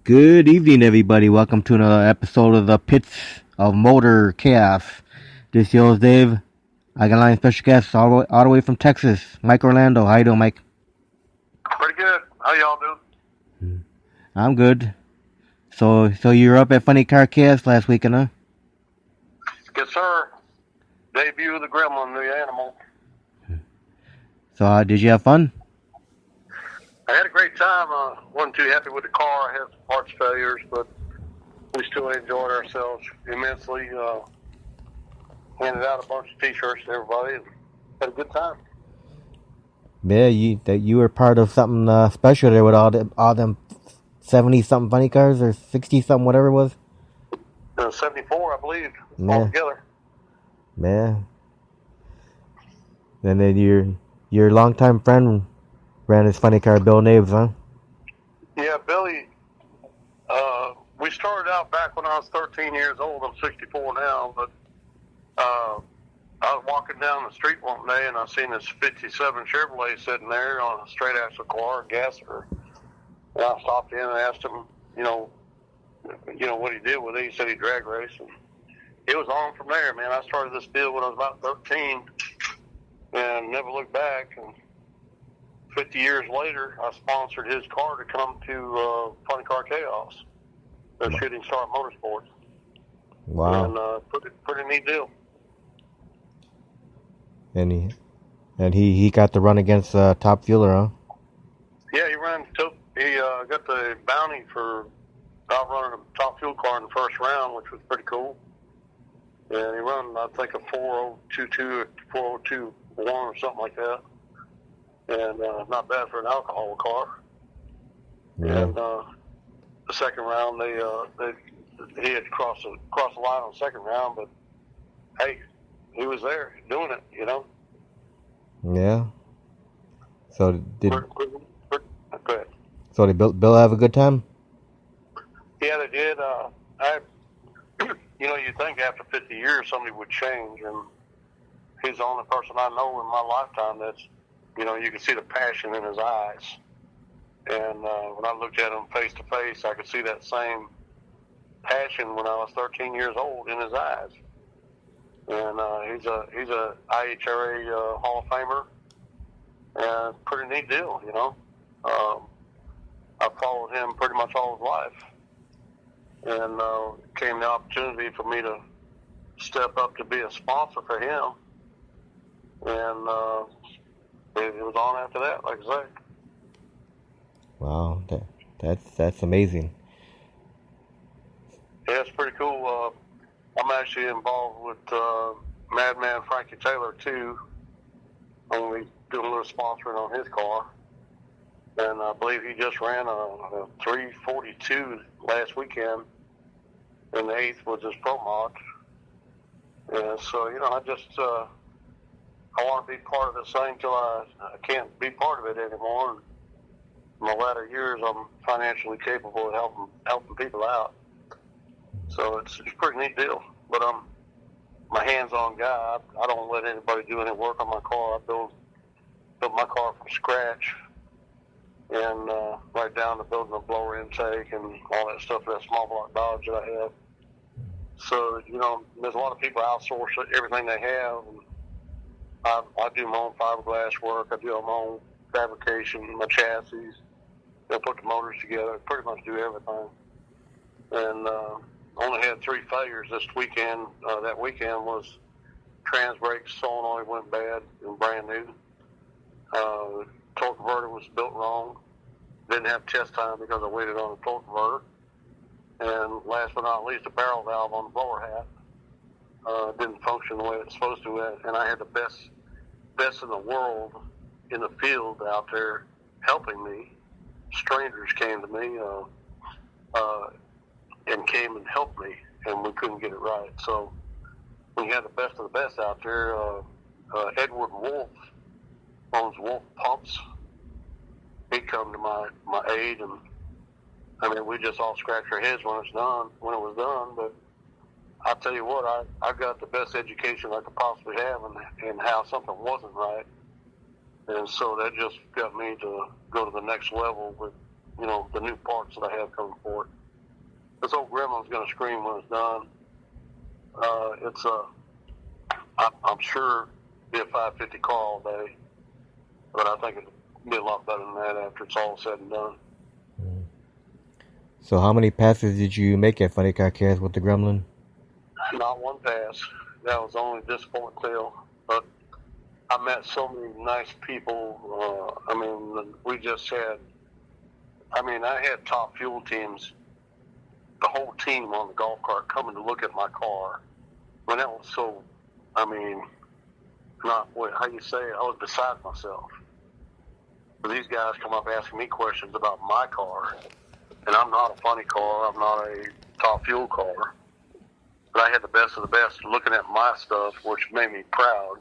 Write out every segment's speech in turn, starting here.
Good evening, everybody. Welcome to another episode of the Pits of Motor Chaos. This is yours, Dave. I got a line special guest all the way from Texas, Mike Orlando. How you doing, Mike? Pretty good. How y'all doing? I'm good. So you were up at Funny Car Chaos last weekend, huh? Yes, sir. Debut of the Gremlin, the animal. So did you have fun? I had a great time. Wasn't too happy with the car. I had some parts failures, but we still enjoyed ourselves immensely. Handed out a bunch of T-shirts to everybody and had a good time. Yeah, you were part of something special there with all them 70-something funny cars or 60-something, whatever it was. 74, I believe, Yeah. altogether. Yeah. And then your longtime friend ran his funny car, Bill Naves, huh? Yeah, Billy. We started out back when I was 13 years old. I'm 64 now, but I was walking down the street one day and I seen this 57 Chevrolet sitting there on a straight axle car, gasser. And I stopped in and asked him, what he did with it. He said he drag raced. And it was on from there, man. I started this deal when I was about 13 and never looked back. And 50 years later, I sponsored his car to come to Funny Car Chaos, the Shooting Star Motorsports. Wow. And pretty neat deal. And he got the run against Top Fueler, huh? Yeah, he got the bounty for outrunning a top fuel car in the first round, which was pretty cool. And he ran, I think, a 4022 or 4021 or something like that. And not bad for an alcohol car. Yeah. And the second round, he had crossed the line on the second round, but hey, he was there doing it, Yeah. So did Go ahead. So did Bill have a good time? Yeah, they did. You'd think after 50 years somebody would change, and he's the only person I know in my lifetime that's, you can see the passion in his eyes. And when I looked at him face to face, I could see that same passion when I was 13 years old in his eyes. And he's a IHRA Hall of Famer, and pretty neat deal, I followed him pretty much all his life. And came the opportunity for me to step up to be a sponsor for him. And it was on after that, like I say. Wow, that's amazing. Yeah, it's pretty cool. I'm actually involved with Madman Frankie Taylor, too. Only doing a little sponsoring on his car. And I believe he just ran a 342 last weekend. And the 8th was his pro mod. And so, I want to be part of this thing till I can't be part of it anymore. In my latter years, I'm financially capable of helping people out. So it's a pretty neat deal. But I'm my hands-on guy. I don't let anybody do any work on my car. I built my car from scratch, and right down to building a blower intake and all that stuff, that small block Dodge that I have. So, there's a lot of people outsource everything they have. And I do my own fiberglass work. I do my own fabrication, my chassis. I put the motors together. Pretty much do everything. And only had 3 failures this weekend. That weekend was trans brake solenoid went bad and brand new. Torque converter was built wrong. Didn't have test time because I waited on the torque converter. And last but not least, the barrel valve on the blower hat didn't function the way it's supposed to. And I had the best in the world in the field out there helping me. Strangers came to me and came and helped me, and we couldn't get it right. So we had the best of the best out there. Edward Wolf owns Wolf Pumps. He come to my aid, and I mean, we just all scratched our heads when it was done. But I'll tell you what, I got the best education I could possibly have in how something wasn't right. And so that just got me to go to the next level with the new parts that I have coming for it. This old Gremlin's going to scream when it's done. I'm sure be a 550 car all day, but I think it'll be a lot better than that after it's all said and done. So how many passes did you make at Funny Car Cast with the Gremlin? Not one pass. That was the only disappointing tale. But I met so many nice people. We just had, I had top fuel teams, the whole team on the golf cart coming to look at my car. When that was so, how you say, I was beside myself. But these guys come up asking me questions about my car. And I'm not a funny car. I'm not a top fuel car. But I had the best of the best looking at my stuff, which made me proud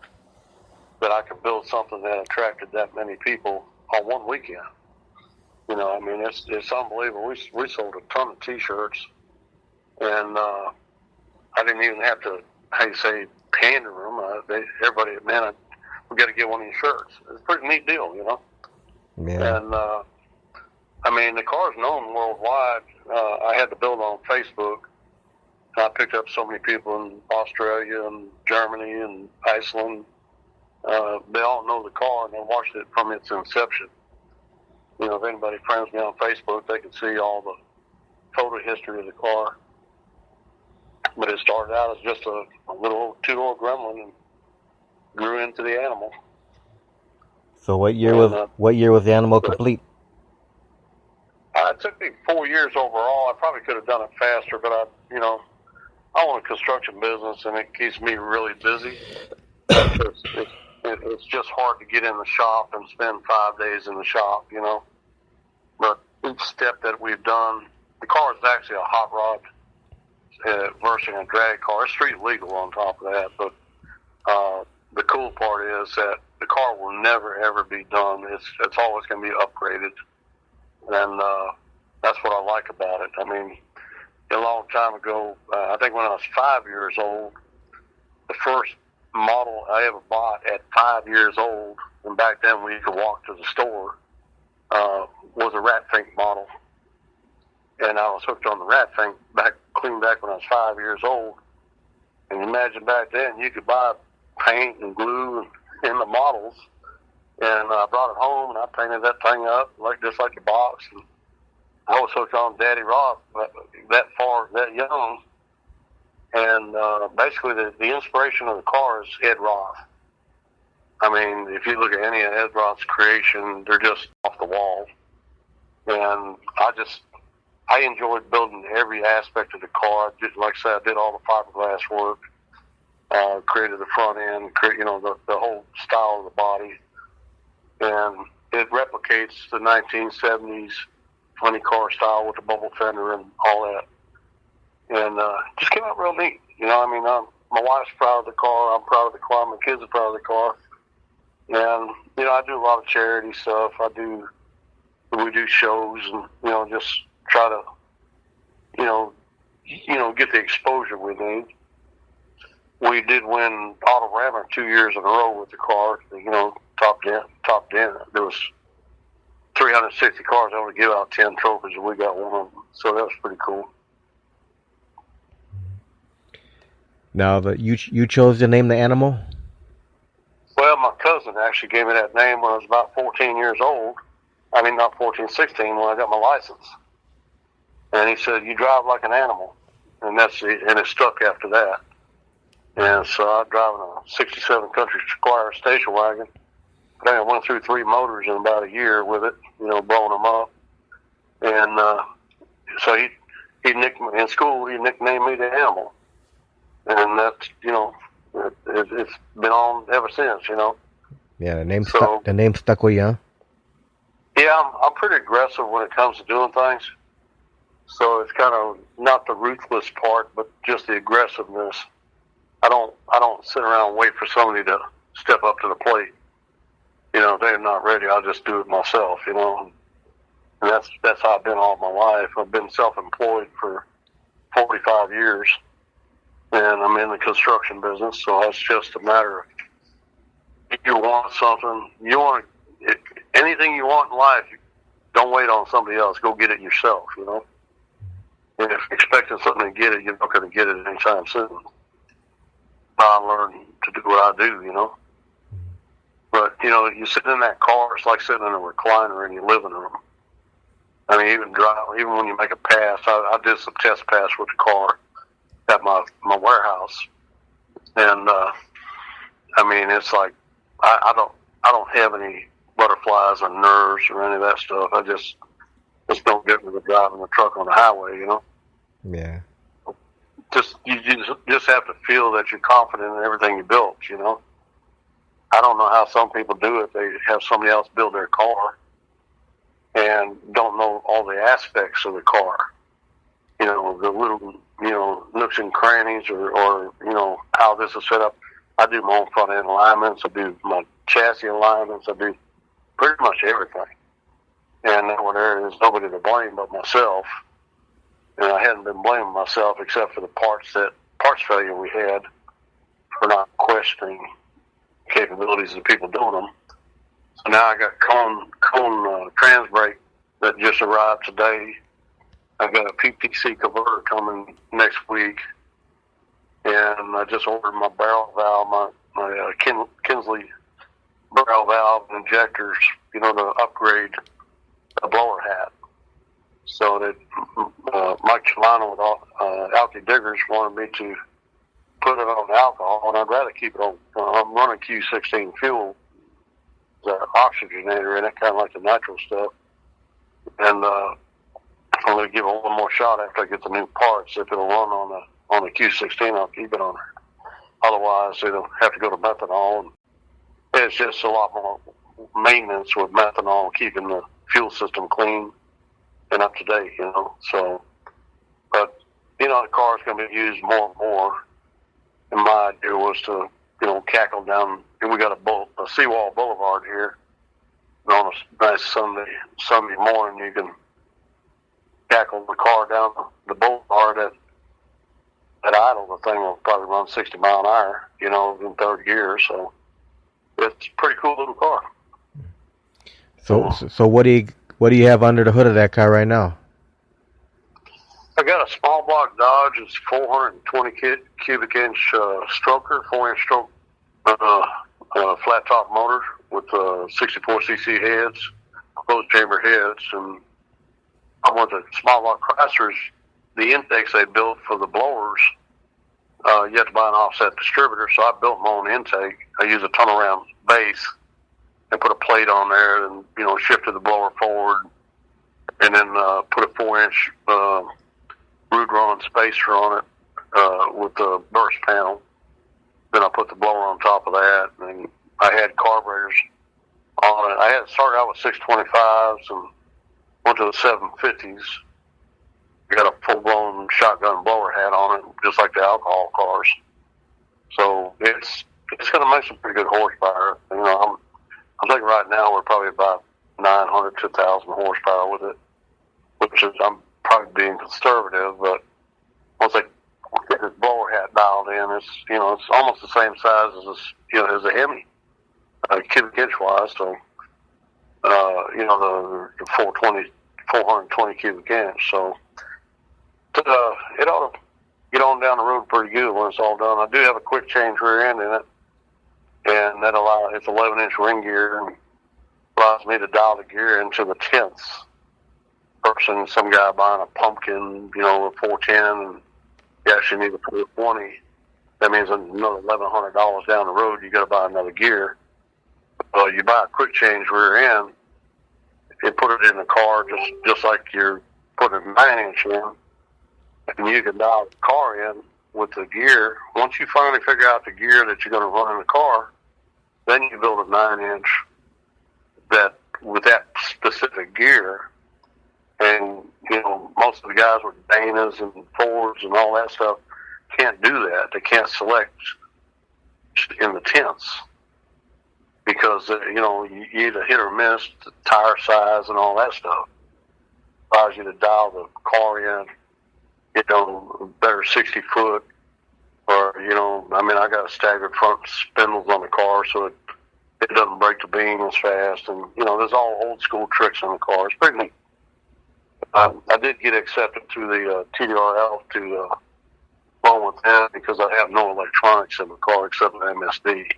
that I could build something that attracted that many people on one weekend. It's unbelievable. We sold a ton of T-shirts, and I didn't even have to, pander them. Everybody, man, we got to get one of these shirts. It's a pretty neat deal, Yeah. And the car's known worldwide. I had to build on Facebook. I picked up so many people in Australia and Germany and Iceland. They all know the car, and they watched it from its inception. If anybody friends me on Facebook, they can see all the photo history of the car. But it started out as just a little two-door Gremlin and grew into the animal. So what year was the animal complete? It took me 4 years overall. I probably could have done it faster, but I own a construction business, and it keeps me really busy. It's just hard to get in the shop and spend 5 days in the shop, But each step that we've done, the car is actually a hot rod versus a drag car. It's street legal on top of that, but the cool part is that the car will never, ever be done. It's always going to be upgraded, and that's what I like about it. A long time ago, I think when I was 5 years old, the first model I ever bought at 5 years old, and back then we could walk to the store, was a rat fink model. And I was hooked on the rat fink clean back when I was 5 years old. And imagine back then you could buy paint and glue in the models. And I brought it home and I painted that thing up just like a box. And I was hooked on Daddy Rock that young. And basically the inspiration of the car is Ed Roth. If you look at any of Ed Roth's creation, they're just off the wall. And I enjoyed building every aspect of the car. Like I said, I did all the fiberglass work, created the front end, the whole style of the body. And it replicates the 1970s funny car style with the bubble fender and all that. And just came out real neat. My wife's proud of the car. I'm proud of the car. My kids are proud of the car. And, I do a lot of charity stuff. We do shows and, just try to, get the exposure we need. We did win Autorama 2 years in a row with the car, top 10. There was 360 cars. I only give out 10 trophies, and we got one of them. So that was pretty cool. Now, you chose to name the animal? Well, my cousin actually gave me that name when I was about 14 years old. Not 14, 16, when I got my license. And he said, "You drive like an animal." And it stuck after that. And so I was driving a 67 Country Squire station wagon. I think I went through 3 motors in about a year with it, blowing them up. And so he nicknamed me in school. He nicknamed me the Animal. And that's, it's been on ever since, Yeah, the name stuck with you, huh? Yeah, I'm pretty aggressive when it comes to doing things. So it's kind of not the ruthless part, but just the aggressiveness. I don't sit around and wait for somebody to step up to the plate. If they're not ready, I'll just do it myself, And that's how I've been all my life. I've been self-employed for 45 years. And I'm in the construction business, so it's just a matter of if you want something, anything you want in life, don't wait on somebody else. Go get it yourself, you know. And if you're expecting something to get it, you're not going to get it anytime soon. I learned to do what I do, you know. But, you know, you sit in that car, it's like sitting in a recliner in your living room. I mean, even when you make a pass, I did some test pass with the car at my warehouse. And, I mean, it's like, I don't have any butterflies or nerves or any of that stuff. I just don't get with driving the truck on the highway, you know? Yeah. You just have to feel that you're confident in everything you built, you know? I don't know how some people do it. They have somebody else build their car and don't know all the aspects of the car. You know, the little, you know, nooks and crannies or you know, how this is set up. I do my own front end alignments. I do my chassis alignments. I do pretty much everything. And when there is nobody to blame but myself, and I hadn't been blaming myself except for the parts failure we had for not questioning capabilities of the people doing them. So now I got cone trans brake that just arrived today. I got a PPC converter coming next week, and I just ordered my barrel valve, my Kinsley barrel valve injectors, you know, to upgrade a blower hat. So that Mike Chelano with Alky Diggers wanted me to put it on alcohol, and I'd rather keep it on. I'm running Q16 fuel, the oxygenator in it, kind of like the natural stuff. And I'm going to give it one more shot after I get the new parts. If it'll run on the Q16, I'll keep it on there. Otherwise, it'll have to go to methanol. And it's just a lot more maintenance with methanol, keeping the fuel system clean and up to date, you know. So, but, you know, the car's going to be used more and more. And my idea was to, you know, cackle down. And we got a seawall boulevard here. And on a nice Sunday morning, you can cackle the car down the boulevard at idle. The thing will probably run 60 mile an hour, you know, in third gear. So it's a pretty cool little car. So what do you have under the hood of that car right now? I got a small block Dodge. It's 420 cubic inch stroker, 4-inch stroke flat top motor with 64cc heads, closed chamber heads, and I want the small block Chryslers, the intakes they built for the blowers. You have to buy an offset distributor, so I built my own intake. I use a turnaround base and put a plate on there, and you know, shifted the blower forward, and then put a 4-inch root run spacer on it with the burst panel. Then I put the blower on top of that, and I had carburetors on it. I had started out with 625s and went to the 750s. Got a full-blown shotgun blower hat on it, just like the alcohol cars. So it's going to make some pretty good horsepower. You know, I'm thinking right now we're probably about 900 to 1,000 horsepower with it, which is, I'm probably being conservative, but once I get this blower hat dialed in, it's, you know, it's almost the same size as this, you know, as a Hemi, cubic inch wise. So, you know, the 420 cubic inch. So, it ought to get on down the road pretty good when it's all done. I do have a quick change rear end in it, and that it's 11-inch ring gear and allows me to dial the gear into the tenths. Some guy buying a pumpkin, you know, a 410, and you actually need a 420. That means another $1,100 down the road, you got to buy another gear. You buy a quick change rear end, you put it in the car just like you're putting a 9-inch in, and you can dial the car in with the gear. Once you finally figure out the gear that you're going to run in the car, then you build a 9-inch that with that specific gear. And, you know, most of the guys with Danas and Fords and all that stuff can't do that. They can't select in the tenths because, you know, you either hit or miss the tire size and all that stuff. Allows you to dial the car in, you know, better 60 foot, or, you know, I mean, I got staggered front spindles on the car, so it doesn't break the beam as fast, and there's all old school tricks in the car. It's pretty neat. I did get accepted through the TDRL to loan with them because I have no electronics in the car except an MSD,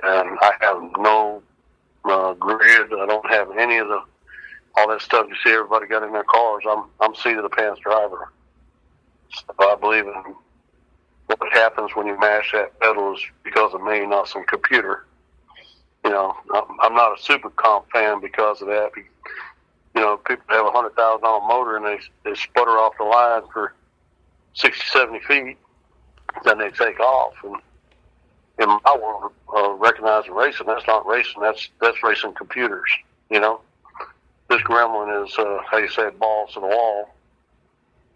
and I have no grid. I don't have any of all that stuff you see everybody got in their cars. I'm seat of the pants driver. So I believe in what happens when you mash that pedal is because of me, not some computer. I'm not a super comp fan because of that. People have a $100,000 motor and they sputter off the line for 60, 70 feet, then they take off. And in my world, recognizing racing, that's not racing. That's racing computers. This Gremlin is how you say it, balls to the wall,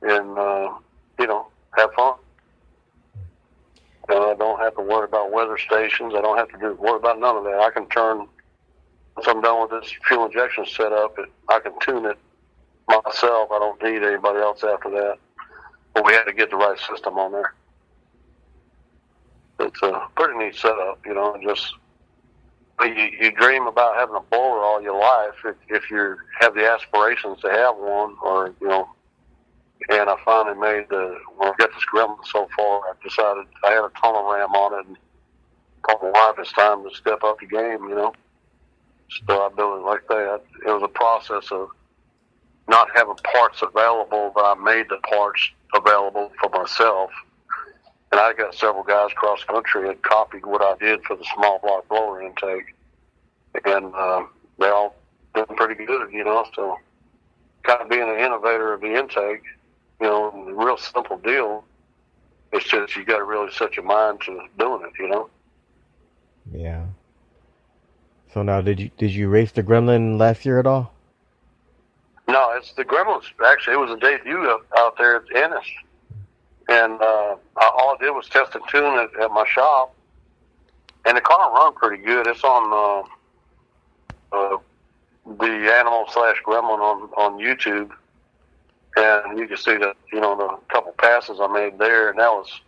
and have fun. I don't have to worry about weather stations. I don't have to worry about none of that. I can turn, once I'm done with this fuel injection setup, I can tune it myself. I don't need anybody else after that. But we had to get the right system on there. It's a pretty neat setup, just you dream about having a blower all your life if you have the aspirations to have one, or and I finally when I got this Gremlin so far, I decided I had a tunnel ram on it, and told my wife it's time to step up the game, So I built it like that. It was a process of not having parts available, but I made the parts available for myself. And I got several guys across the country that copied what I did for the small block blower intake. And they're all doing pretty good, So kind of being an innovator of the intake, a real simple deal. It's just you got to really set your mind to doing it, Yeah. So now, did you race the Gremlin last year at all? No, it's the Gremlins. Actually, it was a debut out there at Ennis. And all I did was test and tune it at my shop. And the car run pretty good. It's on the Animal/Gremlin on YouTube. And you can see that, the couple passes I made there. And that was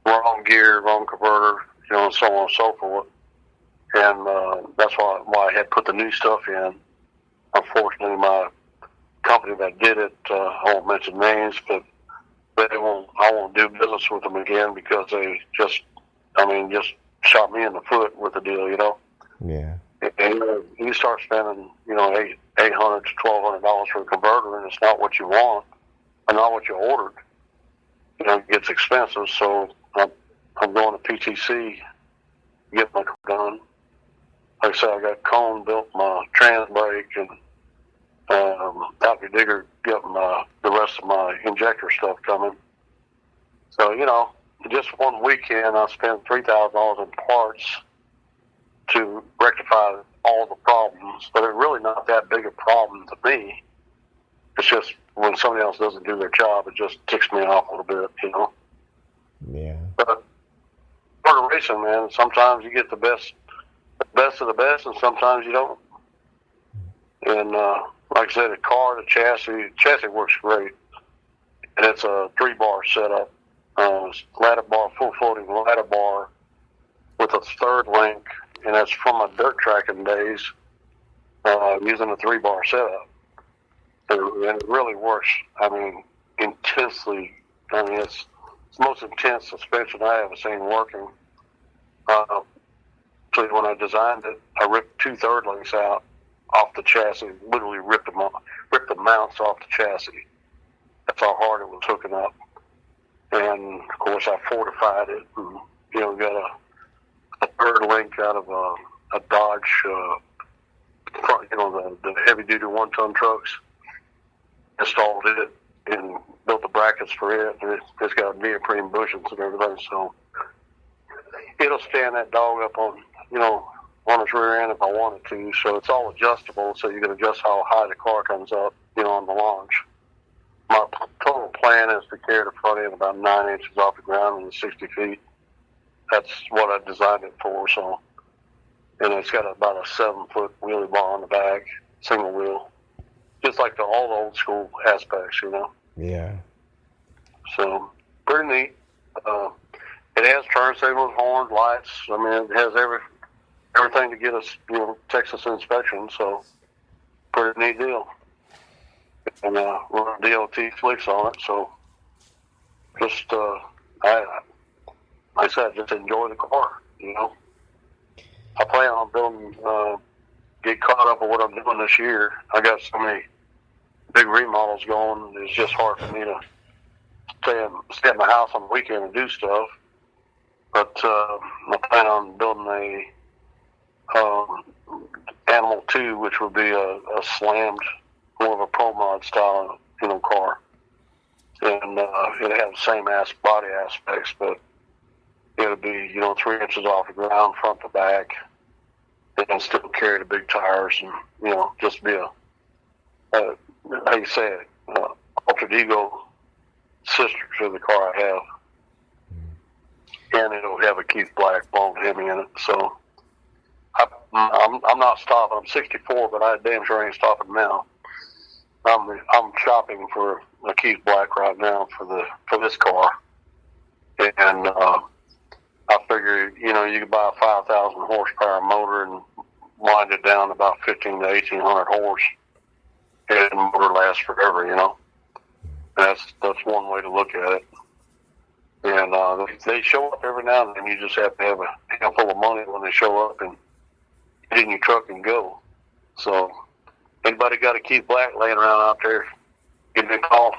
wrong gear, wrong converter, and so on and so forth. And that's why I had put the new stuff in. Unfortunately, my company that did it, I won't mention names, but I won't do business with them again because they just shot me in the foot with the deal, Yeah. And you start spending, $800 to $1,200 for a converter, and it's not what you want, or not what you ordered. It gets expensive, so I'm going to PTC, get my car done. Like I said, I got cone built my trans brake, and Dr. Digger getting the rest of my injector stuff coming. So, just one weekend I spent $3,000 in parts to rectify all the problems, but it's really not that big a problem to me. It's just when somebody else doesn't do their job, it just ticks me off a little bit, Yeah. But part of racing, man, sometimes you get the best of the best, and sometimes you don't. And like I said, the chassis works great, and it's a 3-bar setup, ladder bar, full floating ladder bar with a third link, and that's from my dirt tracking days, using a 3-bar setup. And it really works, intensely. It's the most intense suspension I ever seen working. So when I designed it, I ripped 2 third links out off the chassis, literally ripped the mounts off the chassis. That's how hard it was hooking up. And of course I fortified it, and got a third link out of a Dodge, the heavy duty 1-ton trucks. Installed it and built the brackets for it. And it's got neoprene bushings and everything, so it'll stand that dog up on its rear end if I wanted to. So it's all adjustable, so you can adjust how high the car comes up, on the launch. My total plan is to carry the front end about 9 inches off the ground and 60 feet. That's what I designed it for. So, and it's got about a 7-foot wheelie bar on the back, single wheel, just like all the old school aspects, Yeah. So pretty neat. It has turn signals, horns, lights. It has everything to get us, Texas inspection. So pretty neat deal. And we're on DOT flicks on it. So just like I said, just enjoy the car. I plan on building, get caught up with what I'm doing this year. I got so many big remodels going. It's just hard for me to stay at my house on the weekend and do stuff. But I plan on building a Animal 2, which would be a slammed, more of a pro mod style, car. And it'll have the same body aspects, but it'll be, 3 inches off the ground, front to back, and still carry the big tires, and just be a how you say it, alter ego sister to the car I have. And it'll have a Keith Black blown Hemi in it. So I'm not stopping. I'm 64, but I damn sure ain't stopping now. I'm shopping for a Keith Black right now for this car, and I figure you could buy a 5,000 horsepower motor and wind it down to about 15 to 1,800 horse, and the motor lasts forever. That's one way to look at it. And they show up every now and then. You just have to have a handful of money when they show up and get in your truck and go. So, anybody got a Keith Black laying around out there, give me a call.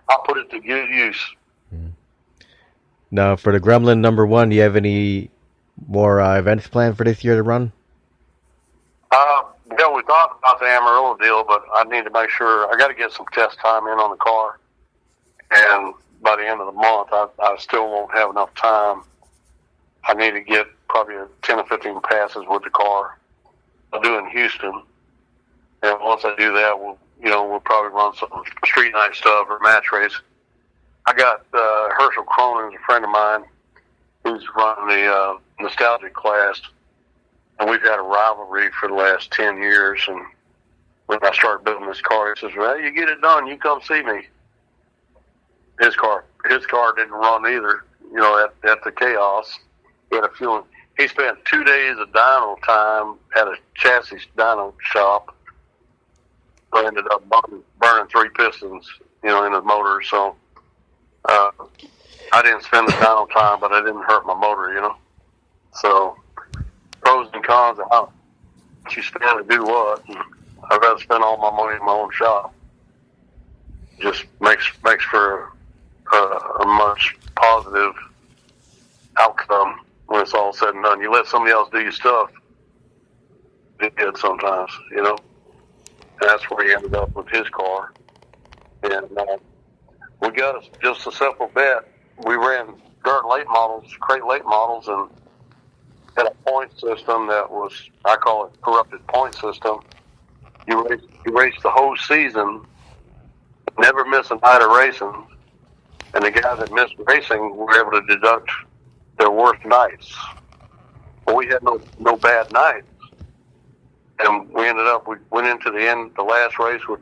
I'll put it to good use. Now, for the Gremlin number 1, do you have any more events planned for this year to run? Yeah, we thought about the Amarillo deal, but I need to make sure. I got to get some test time in on the car. And by the end of the month, I still won't have enough time. I need to get probably 10 or 15 passes with the car. I'll do it in Houston. And once I do that, we'll probably run some street night stuff or match race. I got Herschel Cronin's a friend of mine who's running the nostalgic class, and we've had a rivalry for the last 10 years. And when I started building this car, he says, "Well, you get it done, you come see me." His car didn't run either. At the chaos, he had a fuel. He spent 2 days of dyno time at a chassis dyno shop. I ended up burning 3 pistons, in the motor. So I didn't spend the dyno time, but I didn't hurt my motor, So pros and cons of how much you spend to do what. And I'd rather spend all my money in my own shop. Just makes for a much positive outcome when it's all said and done. You let somebody else do your stuff, it did sometimes, And that's where he ended up with his car. And we got just a simple bet. We ran dirt late models, crate late models, and had a point system that was, I call it corrupted point system. You race the whole season, never miss a night of racing, and the guys that missed racing were able to deduct their worst nights. But we had no bad nights. And we went into the last race with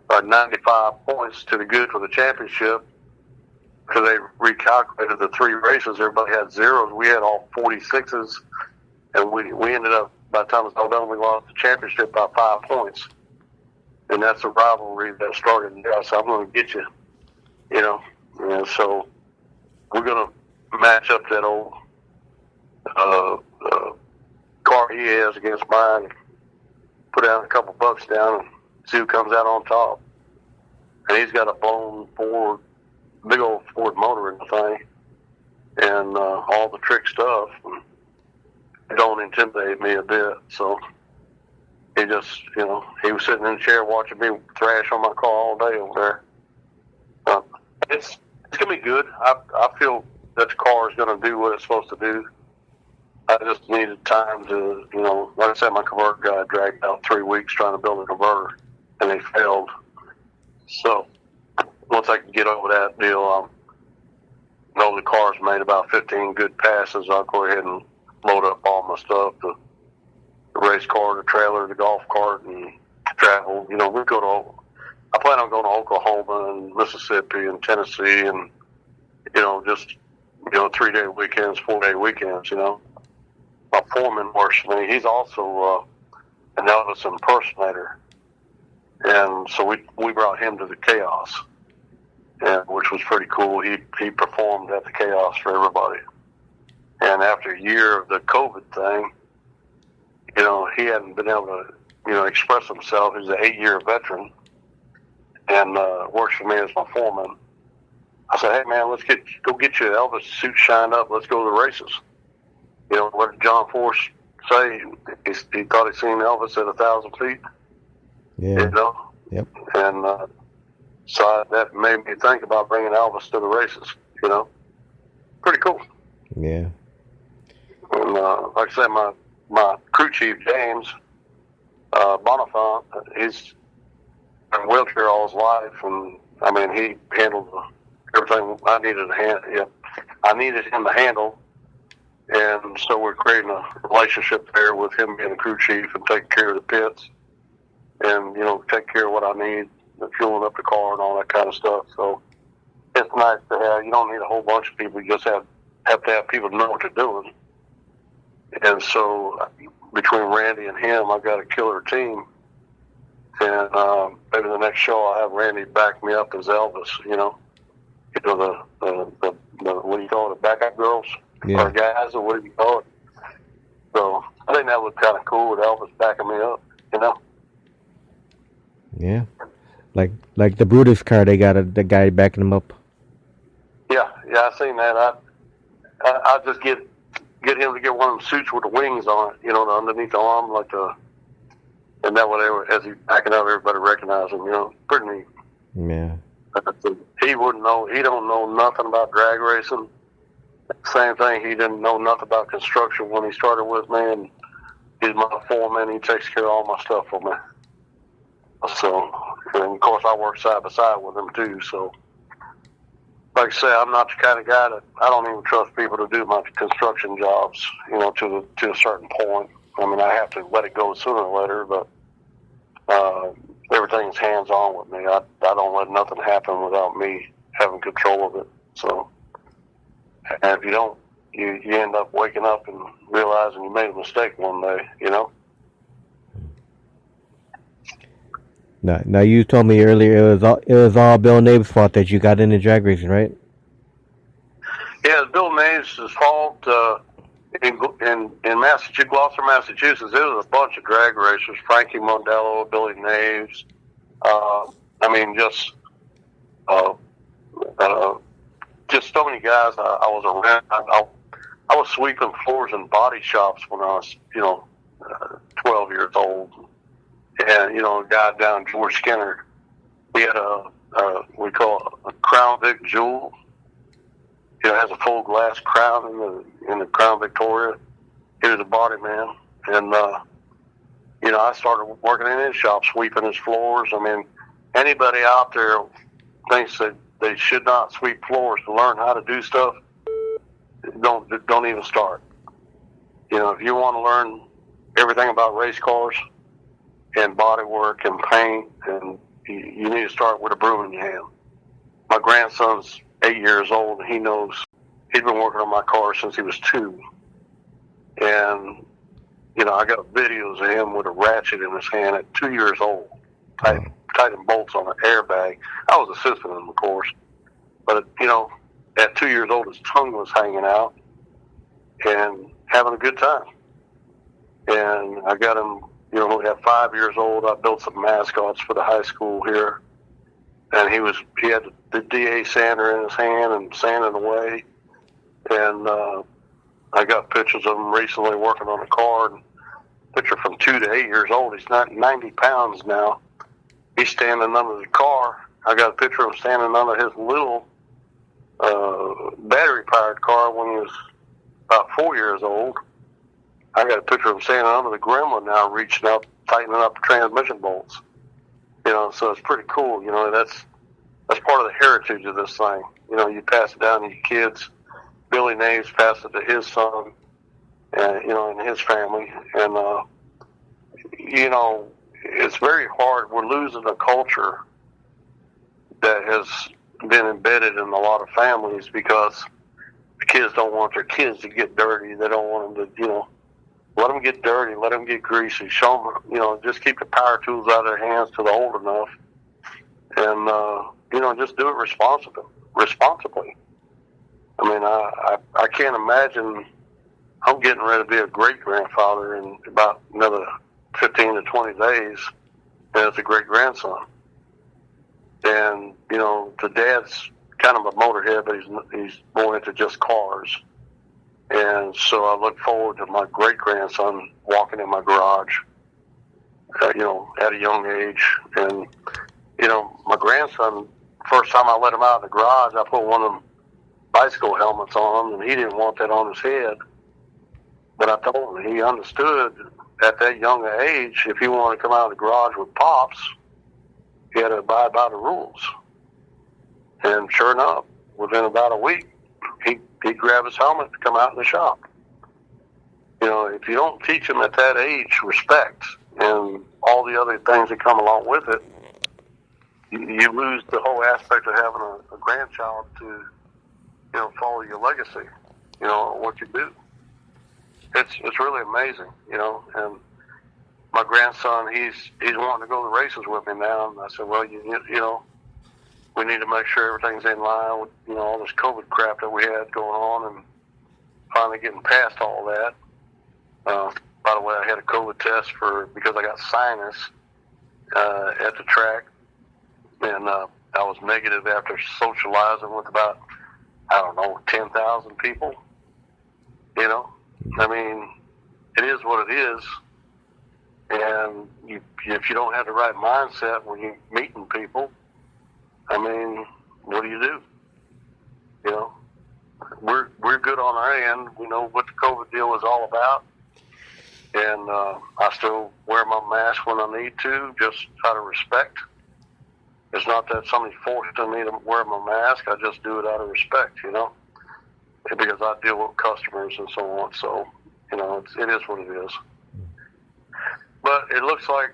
95 points to the good for the championship, because they recalculated the 3 races. Everybody had zeros. We had all 46s, and we ended up, by the time it was all done, we lost the championship by 5 points. And that's a rivalry that started in there. So I'm going to get you, And so we're going to match up that old car he has against mine, put out a couple bucks down, and see who comes out on top. And he's got a blown big old Ford motor in the thing, and all the trick stuff. It don't intimidate me a bit. So he just, he was sitting in the chair watching me thrash on my car all day over there. It's gonna be good. I feel that the car is gonna do what it's supposed to do. I just needed time to, like I said, my converter guy dragged out 3 weeks trying to build a converter, and they failed. So once I can get over that deal, I know the car's made about 15 good passes. I'll go ahead and load up all my stuff, the race car, the trailer, the golf cart, and travel. I plan on going to Oklahoma and Mississippi and Tennessee, and just 3-day weekends, 4-day weekends. my foreman works for me. He's also an Elvis impersonator, and so we brought him to the Chaos, and which was pretty cool. He performed at the Chaos for everybody, and after a year of the COVID thing, he hadn't been able to express himself. He's an 8-year veteran, and works for me as my foreman. I said, hey man, let's go get you an Elvis suit shined up. Let's go to the races. What did John Force say? He thought he'd seen Elvis at 1,000 feet. Yeah. Yep. And so that made me think about bringing Elvis to the races. Pretty cool. Yeah. And like I said, my crew chief James Bonifant, he's been in a wheelchair all his life, and I mean he handled everything I needed to handle. Yeah, I needed him to handle. And so we're creating a relationship there with him being the crew chief and taking care of the pits and, taking care of what I need, fueling up the car and all that kind of stuff. So it's nice to have, you don't need a whole bunch of people. You just have to have people know what they're doing. And so between Randy and him, I've got a killer team. And maybe the next show I'll have Randy back me up as Elvis, the what do you call it, the backup girls? Yeah. Or guys, or what do you call it? So I think that was kind of cool with Elvis backing me up, Yeah, like the Brutus Car, they got the guy backing him up. Yeah, I seen that. I just get him to get one of them suits with the wings on it, the underneath the arm, and that way as he's backing up, everybody recognizes him. Pretty neat. Yeah. He wouldn't know. He don't know nothing about drag racing. Same thing. He didn't know nothing about construction when he started with me, and he's my foreman. He takes care of all my stuff for me. So, and of course, I work side by side with him too. So, like I say, I'm not the kind of guy that I don't even trust people to do my construction jobs. To a certain point. I mean, I have to let it go sooner or later, but everything's hands on with me. I don't let nothing happen without me having control of it. So. And if you don't, you end up waking up and realizing you made a mistake one day, Now you told me earlier it was all Bill Nabe's fault that you got into drag racing, right? Yeah, it's Bill Nabe's fault. In Massachusetts, Gloucester, Massachusetts, there was a bunch of drag racers: Frankie Mondello, Billy Naves. Just so many guys I was around. I was sweeping floors in body shops when I was, 12 years old. And, a guy down George Skinner, he had we call it a Crown Vic Jewel. It has a full glass crown in the Crown Victoria. He was a body man. And, I started working in his shop, sweeping his floors. I mean, anybody out there thinks that they should not sweep floors to learn how to do stuff, don't even start. If you want to learn everything about race cars and body work and paint, and you need to start with a broom in your hand. My grandson's 8 years old, and he knows. He's been working on my car since he was 2. And, I got videos of him with a ratchet in his hand at 2 years old, tightening bolts on an airbag. I was assisting him, of course. But, at 2 years old, his tongue was hanging out and having a good time. And I got him, at 5 years old, I built some mascots for the high school here. And he had the DA sander in his hand and sanding away. And I got pictures of him recently working on a car. And picture from 2 to 8 years old. He's not 90 pounds now. He's standing under the car. I got a picture of him standing under his little battery-powered car when he was about 4 years old. I got a picture of him standing under the Gremlin now, reaching up, tightening up the transmission bolts. So it's pretty cool. That's part of the heritage of this thing. You pass it down to your kids. Billy Naves passed it to his son, and his family. And, it's very hard. We're losing a culture that has been embedded in a lot of families because the kids don't want their kids to get dirty. They don't want them to, Let them get dirty. Let them get greasy. Show them, just keep the power tools out of their hands till they're old enough. And, just do it responsibly. I mean, I can't imagine. I'm getting ready to be a great-grandfather in about another 15 to 20 days as a great-grandson. And, the dad's kind of a motorhead, but he's more into just cars. And so I look forward to my great-grandson walking in my garage, at a young age. And, my grandson, first time I let him out of the garage, I put one of them bicycle helmets on him, and he didn't want that on his head. But I told him he understood at that young age, if he wanted to come out of the garage with Pops, he had to abide by the rules. And sure enough, within about a week, he'd grab his helmet to come out in the shop. If you don't teach him at that age respect and all the other things that come along with it, you lose the whole aspect of having a grandchild to, follow your legacy, what you do. It's really amazing, and my grandson, he's wanting to go to races with me now, and I said, well, we need to make sure everything's in line with, all this COVID crap that we had going on, and finally getting past all that. By the way, I had a COVID test because I got sinus at the track, and I was negative after socializing with about, 10,000 people. I mean, it is what it is, and if you don't have the right mindset when you're meeting people, I mean, what do? We're good on our end. We know what the COVID deal is all about, and I still wear my mask when I need to, just out of respect. It's not that somebody forced me to wear my mask. I just do it out of respect, because I deal with customers and so on. So, it is what it is. But it looks like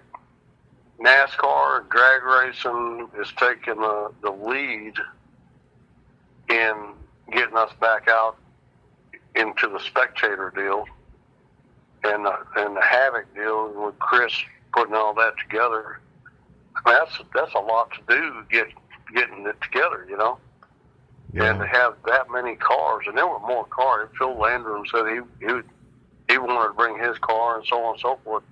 NASCAR and drag racing is taking the lead in getting us back out into the spectator deal and the Havoc deal with Chris putting all that together. I mean, that's a lot to do, getting it together, Yeah. And to have that many cars, and there were more cars. Phil Landrum said he wanted to bring his car and so on and so forth.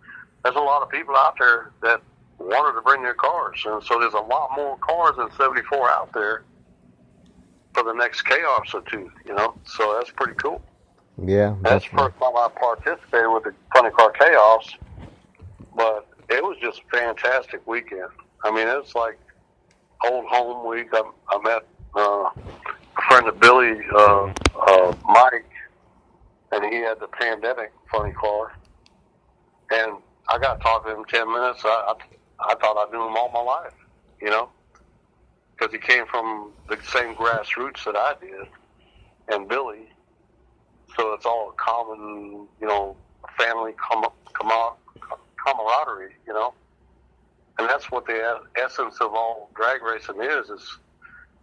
There's a lot of people out there that wanted to bring their cars, and so there's a lot more cars than 74 out there for the next chaos or two, So that's pretty cool. Yeah, that's the first time I participated with the Funny Car Chaos, but it was just a fantastic weekend. I mean, it's like old home week. I met a friend of Billy, Mike, and he had the pandemic funny car, and I got to talk to him 10 minutes. I thought I knew him all my life, because he came from the same grassroots that I did, and Billy. So it's all a common, family camaraderie, And that's what the essence of all drag racing is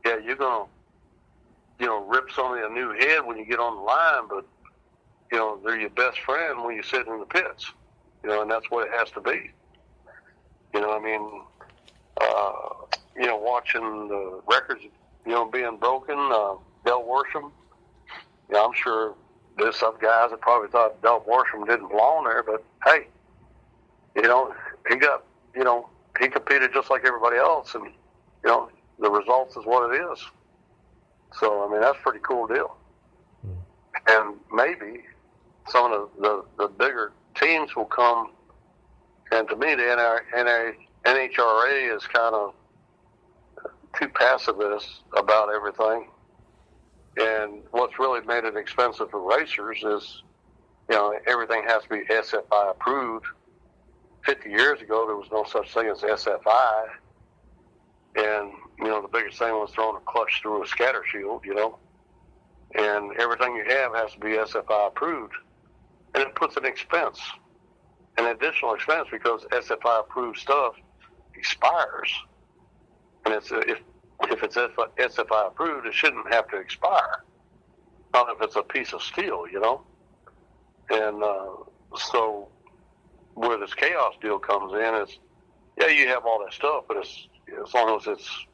yeah, you're going to, rip somebody a new head when you get on the line, but, they're your best friend when you're sitting in the pits, and that's what it has to be. Watching the records, being broken, Del Worsham, I'm sure there's some guys that probably thought Del Worsham didn't belong there, but hey, he got, he competed just like everybody else, and, the results is what it is. So, I mean, that's a pretty cool deal. And maybe some of the bigger teams will come, and to me, the NHRA is kind of too pacifist about everything. And what's really made it expensive for racers is, everything has to be SFI approved. 50 years ago, there was no such thing as SFI. And, the biggest thing was throwing a clutch through a scatter shield, And everything you have has to be SFI approved. And it puts an additional expense, because SFI approved stuff expires. And if it's SFI approved, it shouldn't have to expire. Not if it's a piece of steel, And So where this chaos deal comes in is, yeah, you have all that stuff, but it's, as long as it's,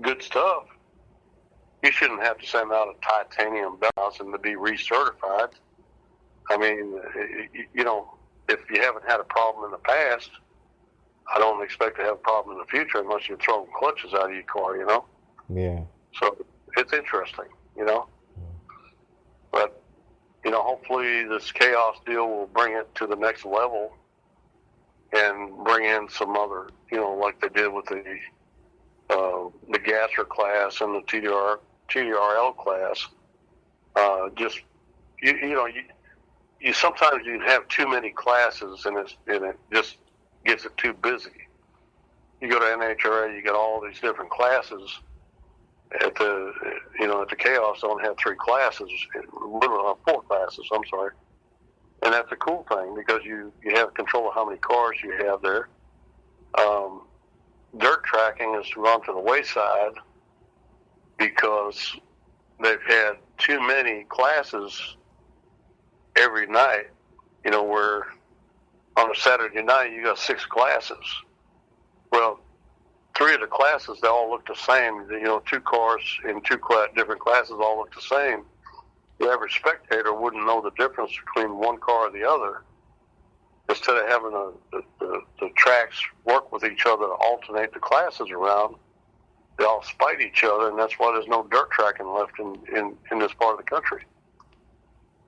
good stuff, you shouldn't have to send out a titanium belt and to be recertified. I mean, if you haven't had a problem in the past, I don't expect to have a problem in the future unless you're throwing clutches out of your car, Yeah. So it's interesting, But, hopefully this chaos deal will bring it to the next level and bring in some other, like they did with the gasser class and the TDRL class. You sometimes you have too many classes and it just gets it too busy. You go to NHRA, you got all these different classes. At the chaos, they only have 3 classes, literally 4 classes. I'm sorry, and that's a cool thing because you have control of how many cars you have there. Dirt tracking has gone to the wayside because they've had too many classes every night. Where on a Saturday night you got 6 classes. Well, 3 of the classes, they all look the same. 2 cars in 2 different classes all look the same. The average spectator wouldn't know the difference between one car or the other. Instead of having the tracks work with each other to alternate the classes around, they all spite each other, and that's why there's no dirt tracking left in this part of the country.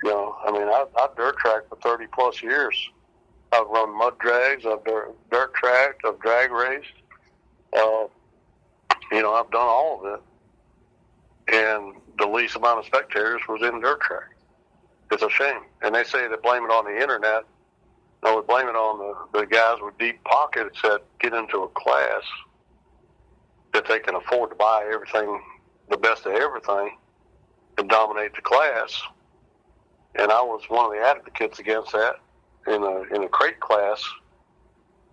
I've dirt tracked for 30 plus years. I've run mud drags, I've dirt tracked, I've drag raced. I've done all of it, and the least amount of spectators was in dirt track. It's a shame, and they say they blame it on the internet. No, we blame it on the guys with deep pockets that get into a class that they can afford to buy everything, the best of everything, to dominate the class. And I was one of the advocates against that in a crate class.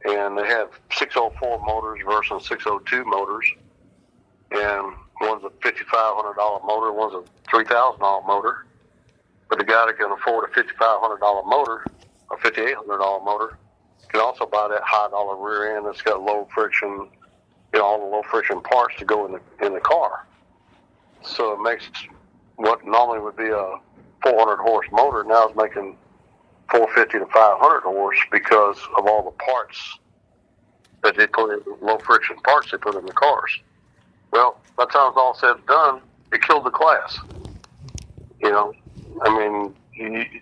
And they have 604 motors versus 602 motors. And one's a $5,500 motor, one's a $3,000 motor. But the guy that can afford a $5,500 motor, a $5,800 motor, can also buy that high dollar rear end that's got low friction, all the low friction parts to go in the car. So it makes what normally would be a 400 horse motor now is making 450 to 500 horse because of all the parts that they put in, low friction parts they put in the cars. Well, by the time it's all said and done, it killed the class.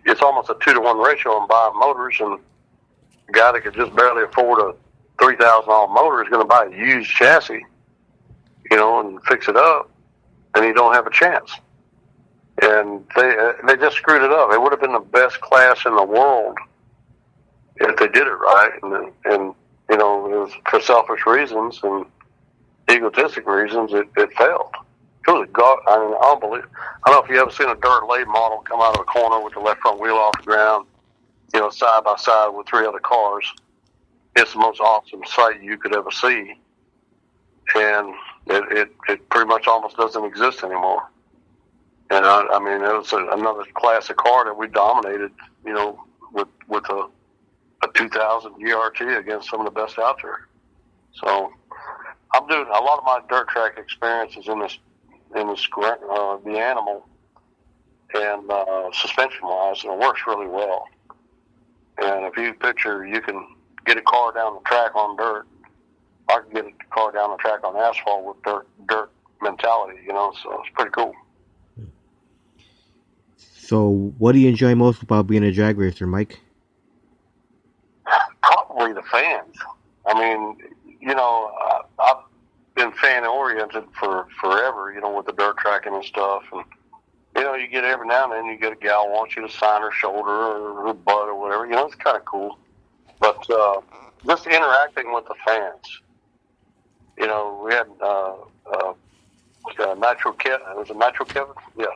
It's almost a 2-to-1 ratio on buying motors, and a guy that could just barely afford a $3,000 motor is going to buy a used chassis, and fix it up, and he don't have a chance. And they just screwed it up. It would have been the best class in the world if they did it right, and it was for selfish reasons and egotistic reasons. It failed. It was unbelievable. I don't know if you ever seen a dirt lathe model come out of a corner with the left front wheel off the ground, side by side with 3 other cars. It's the most awesome sight you could ever see, and it pretty much almost doesn't exist anymore. And it was another classic car that we dominated, with a 2000 GRT against some of the best out there. So I'm doing a lot of my dirt track experiences in the animal and suspension wise, and it works really well. And if you picture, you can get a car down the track on dirt. I can get a car down the track on asphalt with dirt mentality, so it's pretty cool. So, what do you enjoy most about being a drag racer, Mike? Probably the fans. I've been fan-oriented for forever, with the dirt tracking and stuff. And, you get every now and then, you get a gal who wants you to sign her shoulder or her butt or whatever. It's kind of cool. But just interacting with the fans. We had Nitro Kevin. Was it Nitro Kevin? Yeah.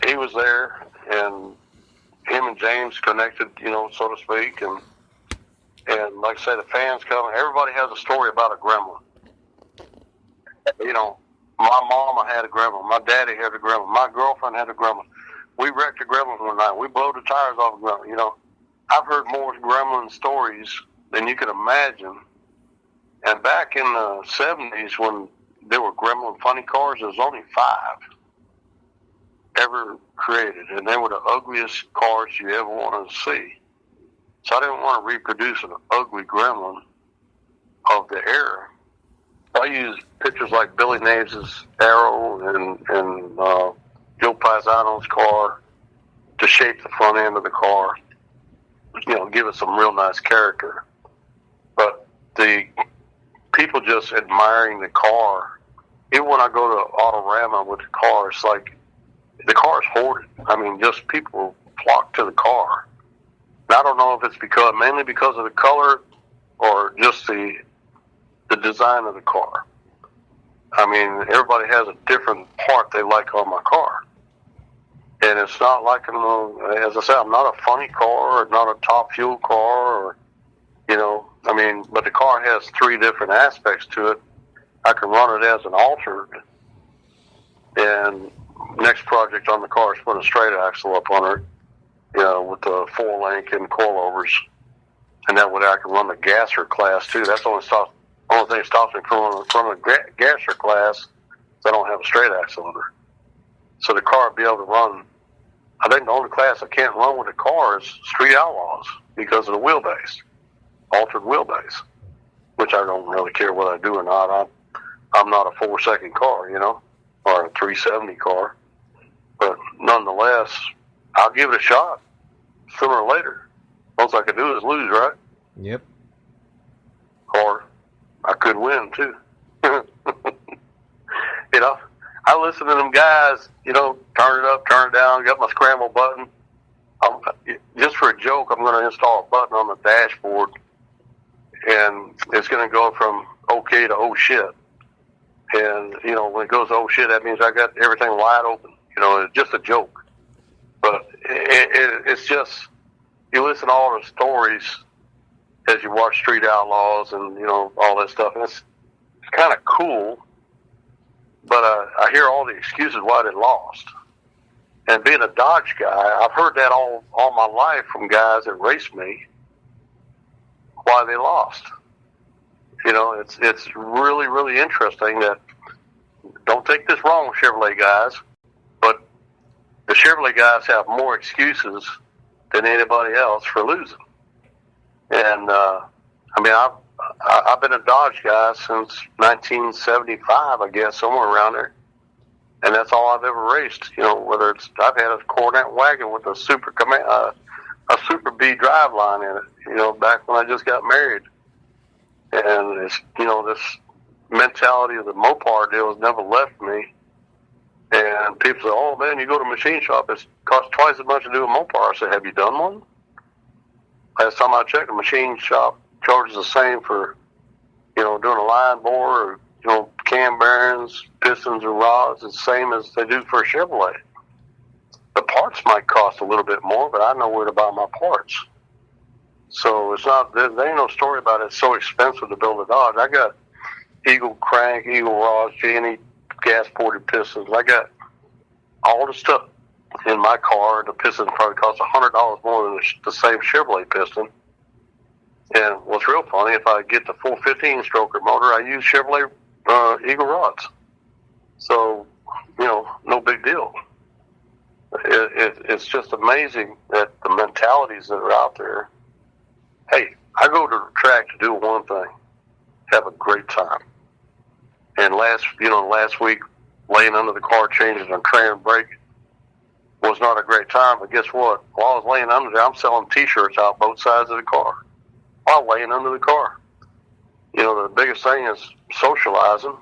He was there, and him and James connected, so to speak, and like I say, the fans come. Everybody has a story about a gremlin. My mama had a gremlin. My daddy had a gremlin. My girlfriend had a gremlin. we wrecked a Gremlin one night. We blew the tires off a Gremlin. You know, I've heard more Gremlin stories than you can imagine. And back in the 70s when there were Gremlin funny cars, there was only 5 ever created. And they were the ugliest cars you ever wanted to see. So I didn't want to reproduce an ugly Gremlin of the era. I used pictures like Billy Naves' Arrow and Joe Paisano's car to shape the front end of the car, you know, give it some real nice character. But the people just admiring the car, even when I go to Autorama with the car, it's like the car's hoarded. I mean, just people flock to the car. And I don't know if it's mainly because of the color or just the design of the car. I mean, everybody has a different part they like on my car. And it's not like, as I said, I'm not a funny car or not a top fuel car or, you know, I mean, but the car has 3 different aspects to it. I can run it as an altered. And next project on the car is put a straight axle up on it, you know, with the 4-link and coilovers. And that way I can run the gasser class too. That's the only thing that stops me from a gasser class is I don't have a straight axle under. So the car will be able to run. I think the only class I can't run with the car is Street Outlaws because of the wheelbase, altered wheelbase, which I don't really care whether I do or not. I'm not a 4-second car, you know, or a 370 car. But nonetheless, I'll give it a shot sooner or later. All I could do is lose, right? Yep. Or I could win, too. You know, I listen to them guys, you know, turn it up, turn it down, got my scramble button. Just for a joke, I'm going to install a button on the dashboard, and it's going to go from okay to oh shit. And, you know, when it goes oh shit, that means I got everything wide open. You know, it's just a joke. But it's just, you listen to all the stories as you watch Street Outlaws and, you know, all that stuff. And it's kind of cool, but I hear all the excuses why they lost. And being a Dodge guy, I've heard that all my life from guys that race me, why they lost. You know, it's really, really interesting that, don't take this wrong, Chevrolet guys, but the Chevrolet guys have more excuses than anybody else for losing. And, I mean, I've been a Dodge guy since 1975, I guess, somewhere around there. And that's all I've ever raced. You know, whether it's, I've had a Cornet wagon with a Super B driveline in it, you know, back when I just got married. And it's, you know, this mentality of the Mopar deal has never left me. And people say, oh man, you go to a machine shop, it costs twice as much to do a Mopar. I said, have you done one? Last time I checked, the machine shop charges the same for, you know, doing a line bore or, you know, cam bearings, pistons, and rods. It's the same as they do for a Chevrolet. The parts might cost a little bit more, but I know where to buy my parts. So it's not, there ain't no story about it. It's so expensive to build a Dodge. I got Eagle crank, Eagle rods, J&E gas-ported pistons. I got all the stuff in my car. The piston probably costs $100 more than the same Chevrolet piston. And what's real funny, if I get the full 15-stroker motor, I use Chevrolet Eagle rods. So, you know, no big deal. It's just amazing that the mentalities that are out there. Hey, I go to the track to do one thing, have a great time. And last week, laying under the car changes on tray and brake was not a great time. But guess what? While I was laying under there, I'm selling T-shirts out both sides of the car while laying under the car. You know, the biggest thing is socializing,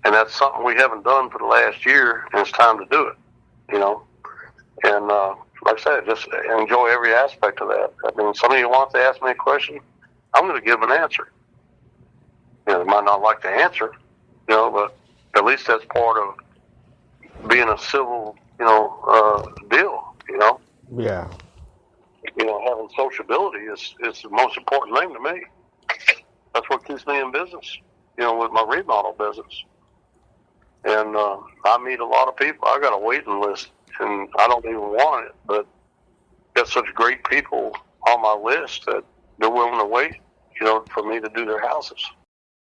and that's something we haven't done for the last year, and it's time to do it, you know. And like I said, just enjoy every aspect of that. I mean, somebody wants to ask me a question, I'm going to give an answer. You know, they might not like the answer, you know, but at least that's part of being a civil, you know, deal, you know. Yeah. You know, having sociability is the most important thing to me. That's what keeps me in business, you know, with my remodel business. And I meet a lot of people. I got a waiting list and I don't even want it, but got such great people on my list that they're willing to wait, for me to do their houses.